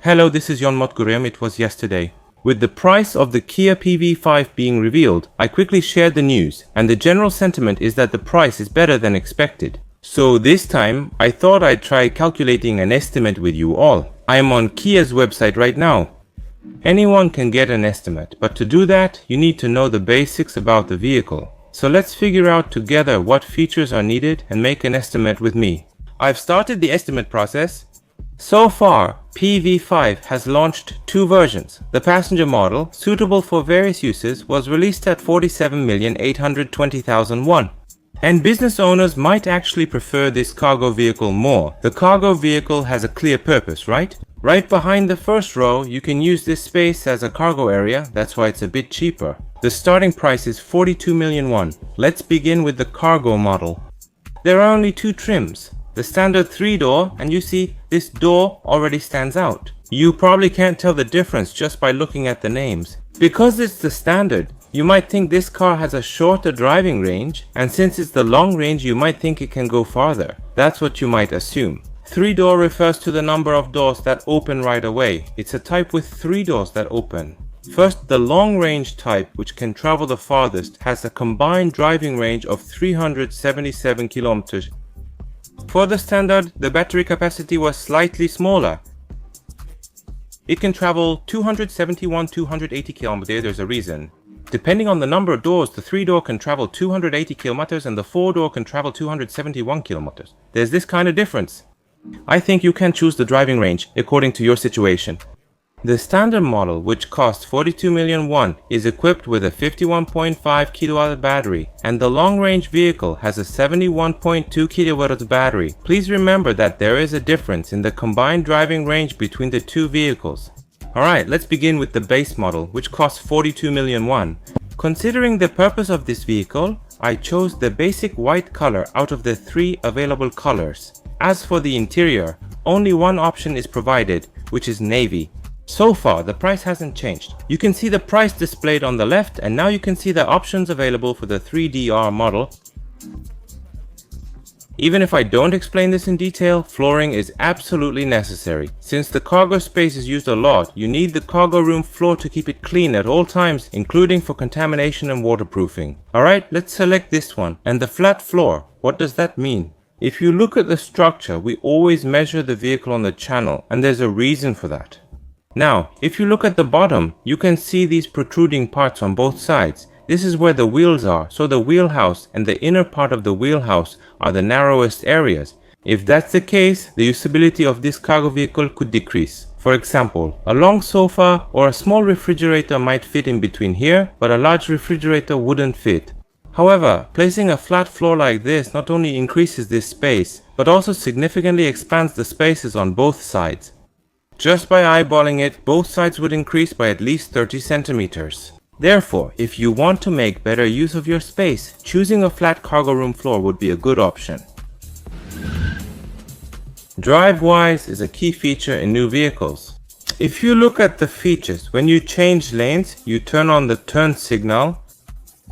Hello, this is Yon Motgurem. It was yesterday. With the price of the Kia PV5 being revealed, I quickly shared the news, and the general sentiment is that the price is better than expected. So this time, I thought I'd try calculating an estimate with you all. I am on Kia's website right now. Anyone can get an estimate, but to do that, you need to know the basics about the vehicle. So let's figure out together what features are needed and make an estimate with me. I've started the estimate process. So far, PV5 has launched two versions. The passenger model, suitable for various uses, was released at 47,820,000 won. And business owners might actually prefer this cargo vehicle more. The cargo vehicle has a clear purpose, right? Right behind the first row, you can use this space as a cargo area, that's why it's a bit cheaper. The starting price is 42 million won. Let's begin with the cargo model. There are only two trims. The standard 3-door, and you see this door already stands out. You probably can't tell the difference just by looking at the names. Because it's the standard, you might think this car has a shorter driving range, and since it's the long range you might think it can go farther. That's what you might assume. 3-door refers to the number of doors that open right away. It's a type with 3 doors that open. First, the long range type, which can travel the farthest, has a combined driving range of 377 kilometers. For the standard, the battery capacity was slightly smaller. It can travel 280 kilometers, there's a reason. Depending on the number of doors, the 3-door can travel 280 kilometers and the 4-door can travel 271 kilometers. There's this kind of difference. I think you can choose the driving range according to your situation. The standard model, which costs 42 million won, is equipped with a 51.5 kilowatt battery, and the long-range vehicle has a 71.2 kilowatt battery. Please remember that there is a difference in the combined driving range between the two vehicles. Alright, let's begin with the base model, which costs 42 million won. Considering the purpose of this vehicle, I chose the basic white color out of the 3 available colors. As for the interior, only one option is provided, which is navy. So far, the price hasn't changed. You can see the price displayed on the left, and now you can see the options available for the 3DR model. Even if I don't explain this in detail, flooring is absolutely necessary. Since the cargo space is used a lot, you need the cargo room floor to keep it clean at all times, including for contamination and waterproofing. Alright, let's select this one. And the flat floor, what does that mean? If you look at the structure, we always measure the vehicle on the channel, and there's a reason for that. Now, if you look at the bottom, you can see these protruding parts on both sides. This is where the wheels are, so the wheelhouse and the inner part of the wheelhouse are the narrowest areas. If that's the case, the usability of this cargo vehicle could decrease. For example, a long sofa or a small refrigerator might fit in between here, but a large refrigerator wouldn't fit. However, placing a flat floor like this not only increases this space, but also significantly expands the spaces on both sides. Just by eyeballing it, both sides would increase by at least 30 centimeters. Therefore, if you want to make better use of your space, choosing a flat cargo room floor would be a good option. Drive-wise is a key feature in new vehicles. If you look at the features, when you change lanes, you turn on the turn signal.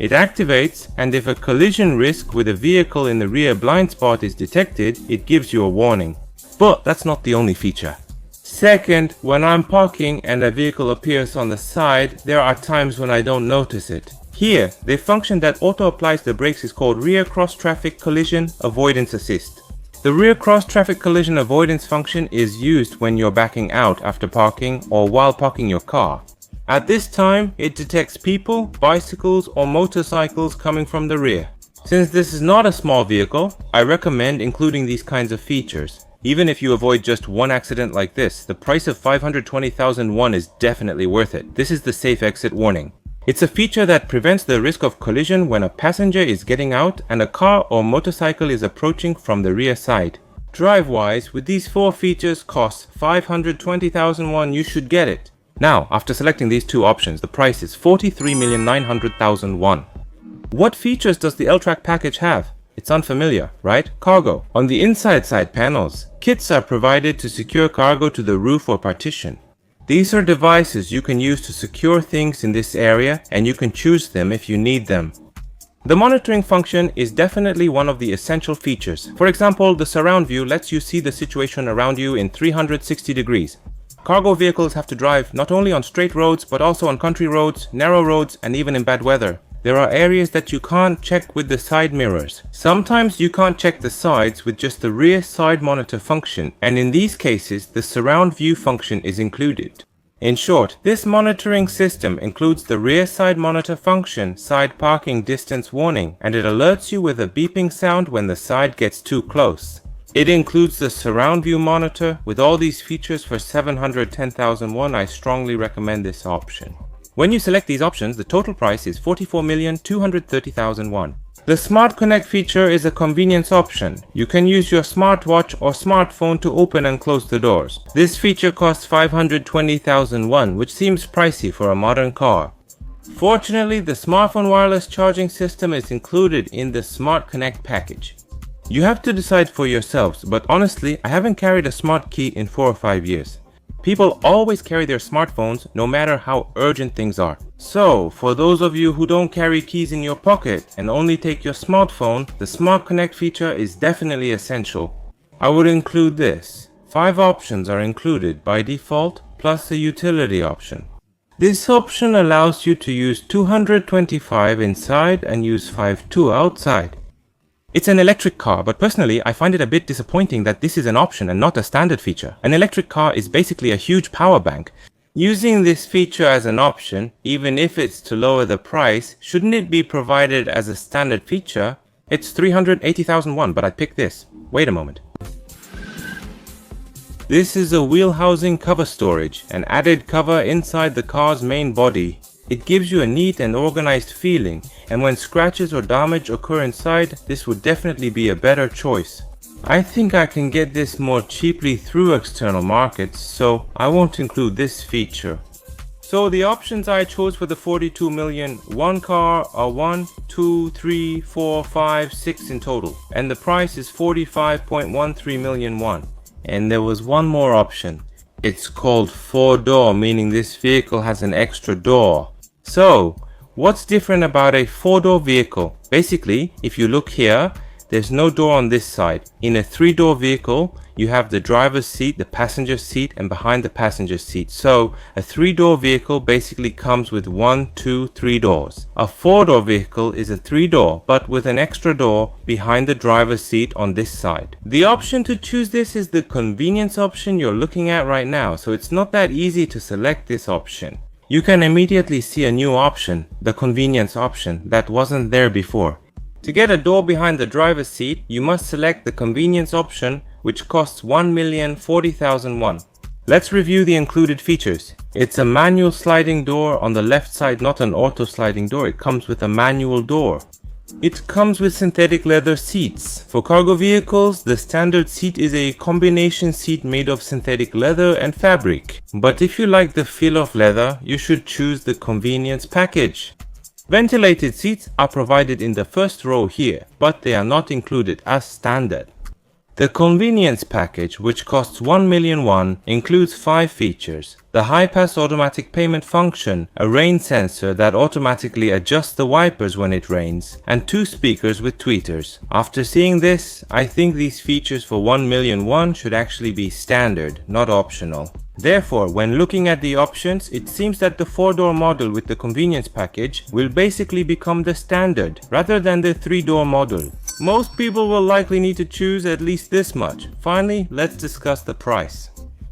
It activates, and if a collision risk with a vehicle in the rear blind spot is detected, it gives you a warning. But that's not the only feature. Second, when I'm parking and a vehicle appears on the side, there are times when I don't notice it. Here, the function that auto-applies the brakes is called Rear Cross-Traffic Collision Avoidance Assist. The Rear Cross-Traffic Collision Avoidance function is used when you're backing out after parking or while parking your car. At this time, it detects people, bicycles or motorcycles coming from the rear. Since this is not a small vehicle, I recommend including these kinds of features. Even if you avoid just one accident like this, the price of 520,000 won is definitely worth it. This is the safe exit warning. It's a feature that prevents the risk of collision when a passenger is getting out and a car or motorcycle is approaching from the rear side. Drive-wise, with these 4 features costs 520,000 won, you should get it. Now, after selecting these 2 options, the price is 43,900,000 won. What features does the L-Track package have? It's unfamiliar, right? Cargo. On the inside side panels, kits are provided to secure cargo to the roof or partition. These are devices you can use to secure things in this area, and you can choose them if you need them. The monitoring function is definitely one of the essential features. For example, the surround view lets you see the situation around you in 360 degrees. Cargo vehicles have to drive not only on straight roads but also on country roads, narrow roads, and even in bad weather. There are areas that you can't check with the side mirrors. Sometimes you can't check the sides with just the rear side monitor function, and in these cases the surround view function is included. In short, this monitoring system includes the rear side monitor function, side parking distance warning, and it alerts you with a beeping sound when the side gets too close. It includes the surround view monitor. With all these features for 710,000 won, I strongly recommend this option. When you select these options, the total price is 44,230,000 won. The Smart Connect feature is a convenience option. You can use your smartwatch or smartphone to open and close the doors. This feature costs 520,000 won, which seems pricey for a modern car. Fortunately, the smartphone wireless charging system is included in the Smart Connect package. You have to decide for yourselves, but honestly, I haven't carried a smart key in 4 or 5 years. People always carry their smartphones no matter how urgent things are. So, for those of you who don't carry keys in your pocket and only take your smartphone, the Smart Connect feature is definitely essential. I would include this. 5 options are included by default, plus a utility option. This option allows you to use 225 inside and use 52 outside. It's an electric car, but personally I find it a bit disappointing that this is an option and not a standard feature. An electric car is basically a huge power bank. Using this feature as an option, even if it's to lower the price, shouldn't it be provided as a standard feature? It's 380,000 won, but I picked this. Wait a moment. This is a wheel housing cover storage, an added cover inside the car's main body. It gives you a neat and organized feeling, and when scratches or damage occur inside, this would definitely be a better choice. I think I can get this more cheaply through external markets, so I won't include this feature. So the options I chose for the 42 million won car are 1, 2, 3, 4, 5, 6 in total, and the price is 45.13 million won. And there was one more option. It's called 4-door, meaning this vehicle has an extra door. So, what's different about a 4-door vehicle? Basically, if you look here, there's no door on this side. In a 3-door vehicle, you have the driver's seat, the passenger seat, and behind the passenger seat. So, a 3-door vehicle basically comes with 1, 2, 3 doors. A 4-door vehicle is a 3-door, but with an extra door behind the driver's seat on this side. The option to choose this is the convenience option you're looking at right now, so it's not that easy to select this option. You can immediately see a new option, the convenience option, that wasn't there before. To get a door behind the driver's seat, you must select the convenience option, which costs 1,040,000 won. Let's review the included features. It's a manual sliding door on the left side, not an auto sliding door. It comes with a manual door. It comes with synthetic leather seats. For cargo vehicles, the standard seat is a combination seat made of synthetic leather and fabric. But if you like the feel of leather, you should choose the convenience package. Ventilated seats are provided in the first row here, but they are not included as standard. The convenience package, which costs 1 million won, includes 5 features. The high-pass automatic payment function, a rain sensor that automatically adjusts the wipers when it rains, and 2 speakers with tweeters. After seeing this, I think these features for 1 million won should actually be standard, not optional. Therefore, when looking at the options, it seems that the 4-door model with the convenience package will basically become the standard, rather than the 3-door model. Most people will likely need to choose at least this much. Finally, let's discuss the price.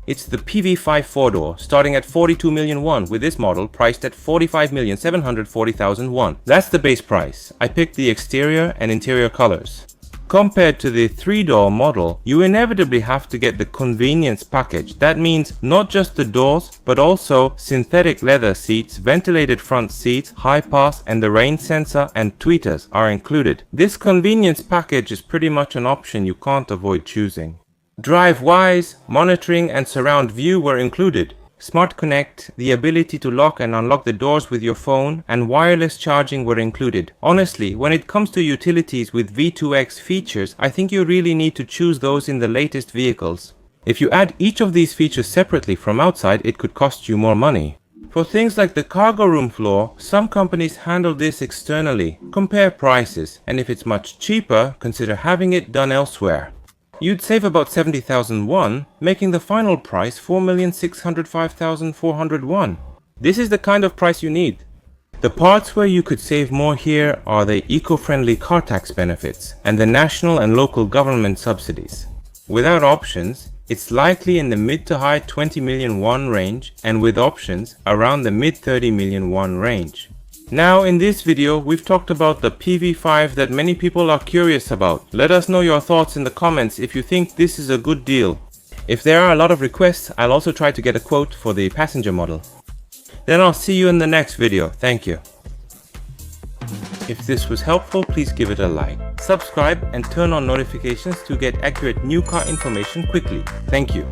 It's the PV5 4-door, starting at 42 million won, with this model priced at 45,740,000 won. That's the base price. I picked the exterior and interior colors. Compared to the 3-door model, you inevitably have to get the convenience package. That means not just the doors, but also synthetic leather seats, ventilated front seats, high pass, and the rain sensor and tweeters are included. This convenience package is pretty much an option you can't avoid choosing. Drive-wise, monitoring and surround view were included. Smart Connect, the ability to lock and unlock the doors with your phone, and wireless charging were included. Honestly, when it comes to utilities with V2X features, I think you really need to choose those in the latest vehicles. If you add each of these features separately from outside, it could cost you more money. For things like the cargo room floor, some companies handle this externally. Compare prices, and if it's much cheaper, consider having it done elsewhere. you'd save about 70,000 won, making the final price 4,605,400 won. This is the kind of price you need. The parts where you could save more here are the eco-friendly car tax benefits and the national and local government subsidies. Without options, it's likely in the mid to high 20 million won range, and with options around the mid 30 million won range. Now in this video we've talked about the PV5 that many people are curious about. Let us know your thoughts in the comments if you think this is a good deal. If there are a lot of requests, I'll also try to get a quote for the passenger model. Then I'll see you in the next video. Thank you. If this was helpful, please give it a like. Subscribe and turn on notifications to get accurate new car information quickly. Thank you.